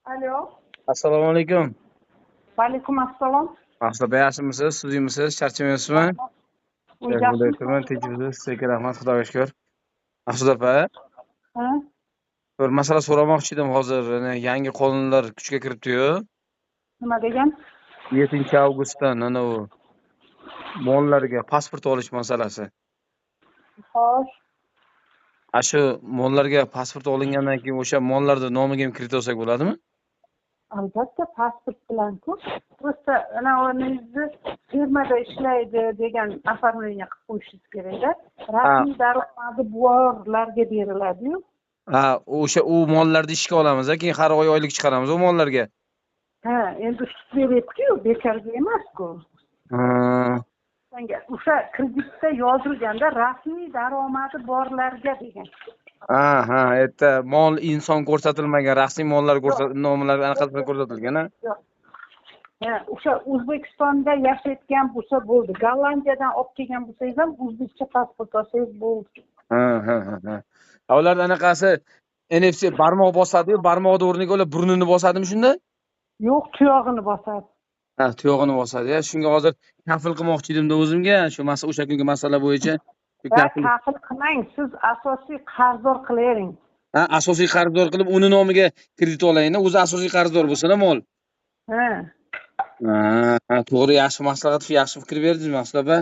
Alo. Assalomu alaykum. Vaalaykum assalom. Mahsuba yaxshimisiz? Suzimisiz? Charchamayapsizmi? Yaxshimisiz? Tinchmisiz? Sizga rahmat, Xudoga shukr. Mahsuba opa, Ha? bir masala so'ramoqchi edim hozir. Yangi qonunlar kuchga kiribdi-yu. Nima degan? 7 avgustdan u mollarga pasport olish masalasi. Xo'sh. Shu mollarga pasport olingandan keyin o'sha mollarni nomiga ham kiritib olsak bo'ladimi? Albatta pasport bilan-ku. Просто anavingizni firmada ishlaydi degan оформление qilib qo'yishingiz kerak-da. Rasmiy daromadi borlarga beriladi-yu. Ha, o'sha u mollarni ishga olamiz, keyin har oy oylik chiqaramiz u mollarga. Ha, endi sut beryapti-yu, bekorga emas-ku. O'sha kreditda yozilganda rasmiy daromadi borlarga degan. Ha, erta mol inson ko'rsatilmagan, rasmiy mollar nomlari anaqasida ko'rsatilgan-a? Yo'q. Ha, o'sha O'zbekistonda yashayotgan bo'lsa bo'ldi. Gollandiyadan olib kelgan bo'lsangiz ham o'zbekcha pasport olsangiz bo'ldi. Ha. Ular anaqasi NFC barmoq bosadi-yu, barmoqni o'rniga ular burnini bosadimi shunda? Yo'q, tuyog'ini bosadi. Ha, tuyog'ini bosadi-ya. Shunga hozir kafil qilmoqchi edimda o'zimga, shu o'sha kungi masala bo'yicha. Kafil qilmang, siz asosiy qarzdor qilavering. Ha, asosiy qarzdor qilib, uni nomiga kredit olayni, o'zi asosiy qarzdor bo'lsa-da mol. Ha. Ha, to'g'ri, yaxshi maslahat, yaxshi fikr berdingiz, Mahsuba.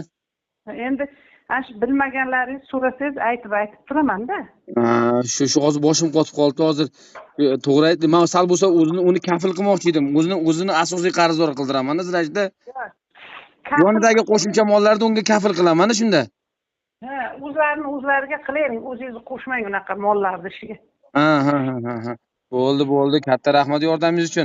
Endi ana shu bilmaganlaringizni so'rasangiz aytib turaman-da. Shu hozir boshim qotib qoldi hozir. To'g'ri aytdi. Men sal bo'lsa uni kafil qilmoqchi edim. O'zini asosiy qarzdor qildiraman-da, sizlarda. Yonidagi qo'shimcha mollarni unga kafil qilaman-da shunda. Ha, o'zlariga qilavering, o'zingizni qo'shmang unaqa mollarni ishiga. Ha. Bo'ldi. Katta rahmat yordamingiz uchun.